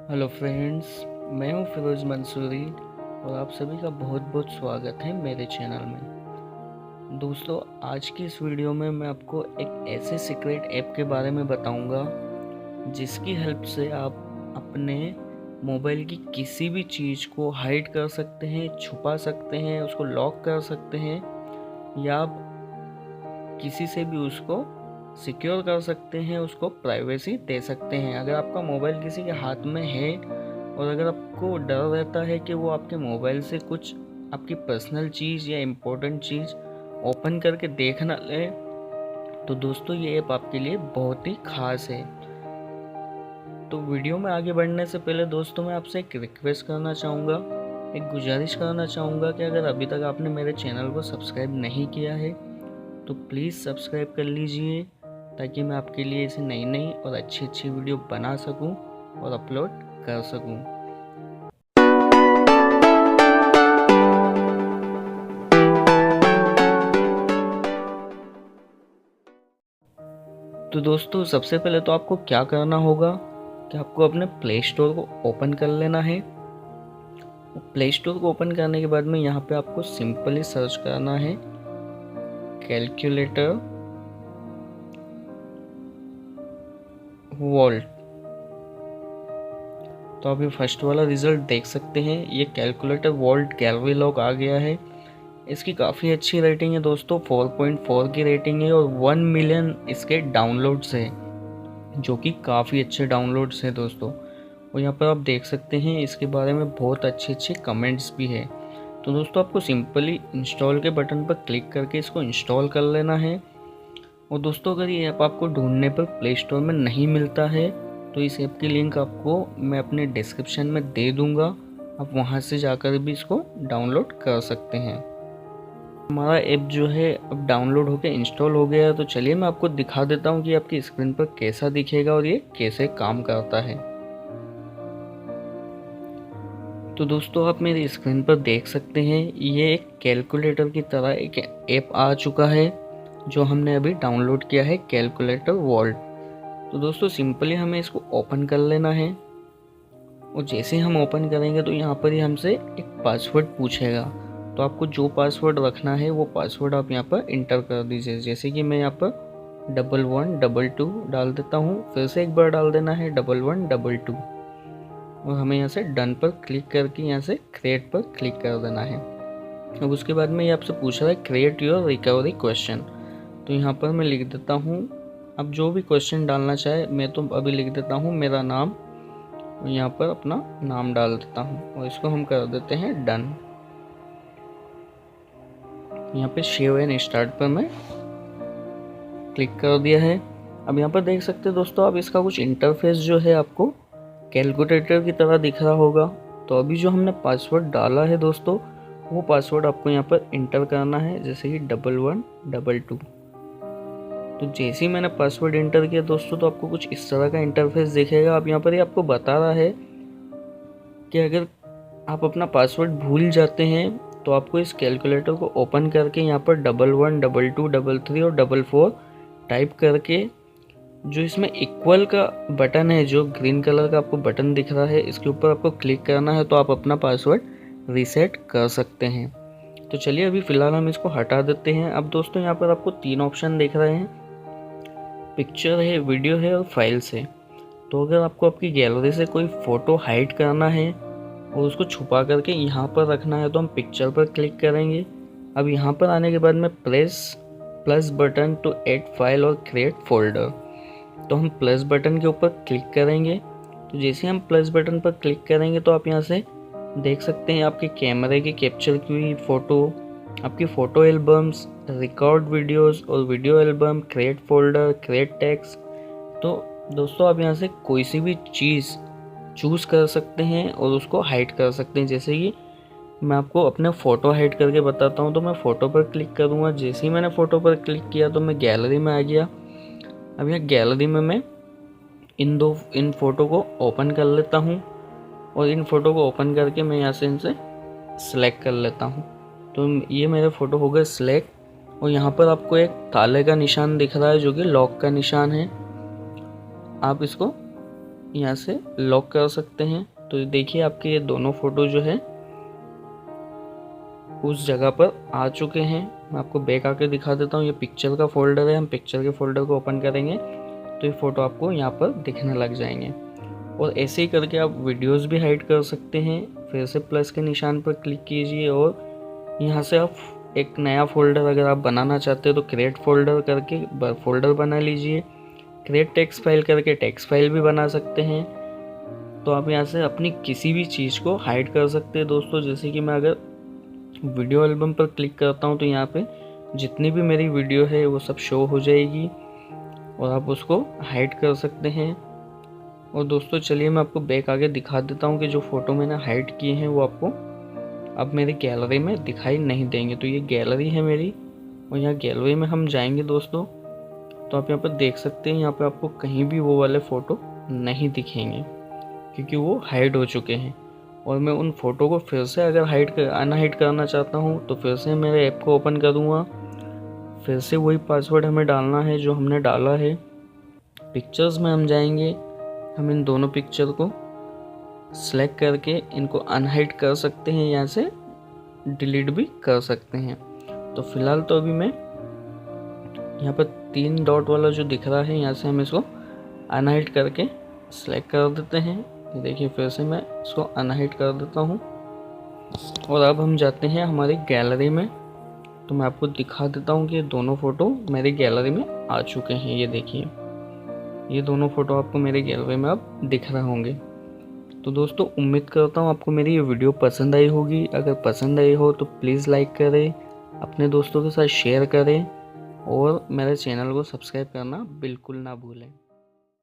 Hello friends, मैं हूं फिरोज़ मंसूरी और आप सभी का बहुत बहुत स्वागत है मेरे चैनल में। दोस्तों, आज की इस वीडियो में मैं आपको एक ऐसे सीक्रेट ऐप के बारे में बताऊंगा जिसकी हेल्प से आप अपने मोबाइल की किसी भी चीज़ को हाइड कर सकते हैं, छुपा सकते हैं, उसको लॉक कर सकते हैं या आप किसी से भी उसको सिक्योर कर सकते हैं, उसको प्राइवेसी दे सकते हैं। अगर आपका मोबाइल किसी के हाथ में है और अगर आपको डर रहता है कि वो आपके मोबाइल से कुछ आपकी पर्सनल चीज़ या इम्पोर्टेंट चीज़ ओपन करके देख ना ले, तो दोस्तों ये ऐप आपके लिए बहुत ही खास है। तो वीडियो में आगे बढ़ने से पहले दोस्तों मैं आपसे एक रिक्वेस्ट करना चाहूँगा, एक गुजारिश करना चाहूँगा कि अगर अभी तक आपने मेरे चैनल को सब्सक्राइब नहीं किया है तो प्लीज़ सब्सक्राइब कर लीजिए ताकि मैं आपके लिए ऐसे नई नई और अच्छी अच्छी वीडियो बना सकूं और अपलोड कर सकूं। तो दोस्तों सबसे पहले तो आपको क्या करना होगा कि आपको अपने प्ले स्टोर को ओपन कर लेना है। प्ले स्टोर को ओपन करने के बाद में यहाँ पे आपको सिंपली सर्च करना है कैलकुलेटर वॉल्ट। तो आप ये फर्स्ट वाला रिजल्ट देख सकते हैं, ये कैलकुलेटर वॉल्ट गैलरी लॉक आ गया है। इसकी काफ़ी अच्छी रेटिंग है दोस्तों, 4.4 की रेटिंग है और 1 मिलियन इसके डाउनलोड्स है, जो कि काफ़ी अच्छे डाउनलोड्स हैं दोस्तों। और यहाँ पर आप देख सकते हैं इसके बारे में बहुत अच्छे अच्छे कमेंट्स भी है। तो दोस्तों आपको सिंपली इंस्टॉल के बटन पर क्लिक करके इसको इंस्टॉल कर लेना है। और दोस्तों अगर ये ऐप आपको ढूंढने पर प्ले स्टोर में नहीं मिलता है तो इस ऐप की लिंक आपको मैं अपने डिस्क्रिप्शन में दे दूंगा, आप वहां से जाकर भी इसको डाउनलोड कर सकते हैं। हमारा ऐप जो है अब डाउनलोड होकर इंस्टॉल हो गया है, तो चलिए मैं आपको दिखा देता हूँ कि आपकी स्क्रीन पर कैसा दिखेगा और ये कैसे काम करता है। तो दोस्तों आप मेरी स्क्रीन पर देख सकते हैं ये एक कैलकुलेटर की तरह एक ऐप आ चुका है जो हमने अभी डाउनलोड किया है, कैलकुलेटर वॉल्ट। तो दोस्तों सिंपली हमें इसको ओपन कर लेना है और जैसे हम ओपन करेंगे तो यहाँ पर ही हमसे एक पासवर्ड पूछेगा। तो आपको जो पासवर्ड रखना है वो पासवर्ड आप यहाँ पर इंटर कर दीजिए। जैसे कि मैं यहाँ पर 1122 डाल देता हूँ, फिर से एक बार डाल देना है 1122 और हमें यहाँ से डन पर क्लिक करके यहाँ से क्रिएट पर क्लिक कर देना है। अब उसके बाद में ये आपसे पूछ रहा है क्रिएट योर रिकवरी क्वेश्चन। तो यहाँ पर मैं लिख देता हूँ, अब जो भी क्वेश्चन डालना चाहे, मैं तो अभी लिख देता हूँ मेरा नाम, यहाँ पर अपना नाम डाल देता हूँ और इसको हम कर देते हैं डन। यहाँ पे सेव एंड स्टार्ट पर मैं क्लिक कर दिया है। अब यहाँ पर देख सकते हैं दोस्तों आप, इसका कुछ इंटरफेस जो है आपको कैलकुलेटर की तरह दिख रहा होगा। तो अभी जो हमने पासवर्ड डाला है दोस्तों, वो पासवर्ड आपको यहाँ पर इंटर करना है, जैसे कि 1122। तो जैसे ही मैंने पासवर्ड इंटर किया दोस्तों, तो आपको कुछ इस तरह का इंटरफेस दिखेगा। अब यहाँ पर ये आपको बता रहा है कि अगर आप अपना पासवर्ड भूल जाते हैं तो आपको इस कैलकुलेटर को ओपन करके यहाँ पर 11 22 33 और 44 टाइप करके, जो इसमें इक्वल का बटन है, जो ग्रीन कलर का आपको बटन दिख रहा है, इसके ऊपर आपको क्लिक करना है तो आप अपना पासवर्ड रीसेट कर सकते हैं। तो चलिए अभी फ़िलहाल हम इसको हटा देते हैं। अब दोस्तों यहाँ पर आपको 3 ऑप्शन दिख रहे हैं, पिक्चर है, वीडियो है और फाइल्स है। तो अगर आपको आपकी गैलरी से कोई फ़ोटो हाइड करना है और उसको छुपा करके यहाँ पर रखना है तो हम पिक्चर पर क्लिक करेंगे। अब यहाँ पर आने के बाद में press plus button to add file और क्रिएट फोल्डर। तो हम प्लस बटन के ऊपर क्लिक करेंगे। तो जैसे हम प्लस बटन पर क्लिक करेंगे तो आप यहाँ से देख सकते हैं आपके कैमरे की कैप्चर की हुई फ़ोटो, आपकी फ़ोटो एल्बम्स, रिकॉर्ड वीडियोस और video album, create folder, create text. तो दोस्तों आप यहाँ से कोई सी भी चीज़ चूज़ कर सकते हैं और उसको हाइड कर सकते हैं। जैसे कि मैं आपको अपने फ़ोटो हाइड करके बताता हूँ, तो मैं फ़ोटो पर क्लिक करूँगा। जैसे ही मैंने फ़ोटो पर क्लिक किया तो मैं गैलरी में आ गया। अब यहाँ गैलरी में मैं इन फ़ोटो को ओपन कर लेता हूँ और इन फ़ोटो को ओपन करके मैं यहाँ से इनसे सिलेक्ट कर लेता हूँ। तो ये मेरे फ़ोटो हो गए सिलेक्ट और यहाँ पर आपको एक ताले का निशान दिख रहा है जो कि लॉक का निशान है। आप इसको यहाँ से लॉक कर सकते हैं। तो देखिए आपके ये दोनों फ़ोटो जो है उस जगह पर आ चुके हैं। मैं आपको बैक आके दिखा देता हूँ। ये पिक्चर का फोल्डर है, हम पिक्चर के फोल्डर को ओपन करेंगे तो ये फ़ोटो आपको यहाँ पर दिखने लग जाएंगे। और ऐसे ही करके आप वीडियोस भी हाइड कर सकते हैं। फिर से प्लस के निशान पर क्लिक कीजिए और यहाँ से आप एक नया फोल्डर अगर आप बनाना चाहते हो तो क्रिएट फोल्डर करके फोल्डर बना लीजिए। क्रिएट टेक्स्ट फाइल करके टेक्स्ट फाइल भी बना सकते हैं। तो आप यहाँ से अपनी किसी भी चीज़ को हाइड कर सकते हैं दोस्तों। जैसे कि मैं अगर वीडियो एल्बम पर क्लिक करता हूँ तो यहाँ पे जितनी भी मेरी वीडियो है वो सब शो हो जाएगी और आप उसको हाइड कर सकते हैं। और दोस्तों चलिए मैं आपको बैक आगे दिखा देता हूँ कि जो फ़ोटो मैंने हाइड किए हैं वो आपको अब मेरी गैलरी में दिखाई नहीं देंगे। तो ये गैलरी है मेरी और यहाँ गैलरी में हम जाएंगे दोस्तों, तो आप यहाँ पर देख सकते हैं यहाँ पे आपको कहीं भी वो वाले फ़ोटो नहीं दिखेंगे क्योंकि वो हाइड हो चुके हैं। और मैं उन फ़ोटो को फिर से अगर अनहाइड करना चाहता हूँ तो फिर से मेरे ऐप को ओपन करूँगा। फिर से वही पासवर्ड हमें डालना है जो हमने डाला है। पिक्चर्स में हम जाएंगे, हम इन दोनों पिक्चर को सेलेक्ट करके इनको अनहाइड कर सकते हैं, यहाँ से डिलीट भी कर सकते हैं। तो फिलहाल तो अभी मैं यहाँ पर 3 डॉट वाला जो दिख रहा है यहाँ से हम इसको अनहाइड करके सेलेक्ट कर देते हैं। ये देखिए फिर से मैं इसको अनहाइड कर देता हूँ और अब हम जाते हैं हमारी गैलरी में। तो मैं आपको दिखा देता हूँ कि ये दोनों फ़ोटो मेरी गैलरी में आ चुके हैं। ये देखिए ये दोनों फ़ोटो आपको मेरे गैलरी में अब दिख रहे होंगे। तो दोस्तों उम्मीद करता हूँ आपको मेरी ये वीडियो पसंद आई होगी। अगर पसंद आई हो तो प्लीज़ लाइक करें, अपने दोस्तों के साथ शेयर करें और मेरे चैनल को सब्सक्राइब करना बिल्कुल ना भूलें।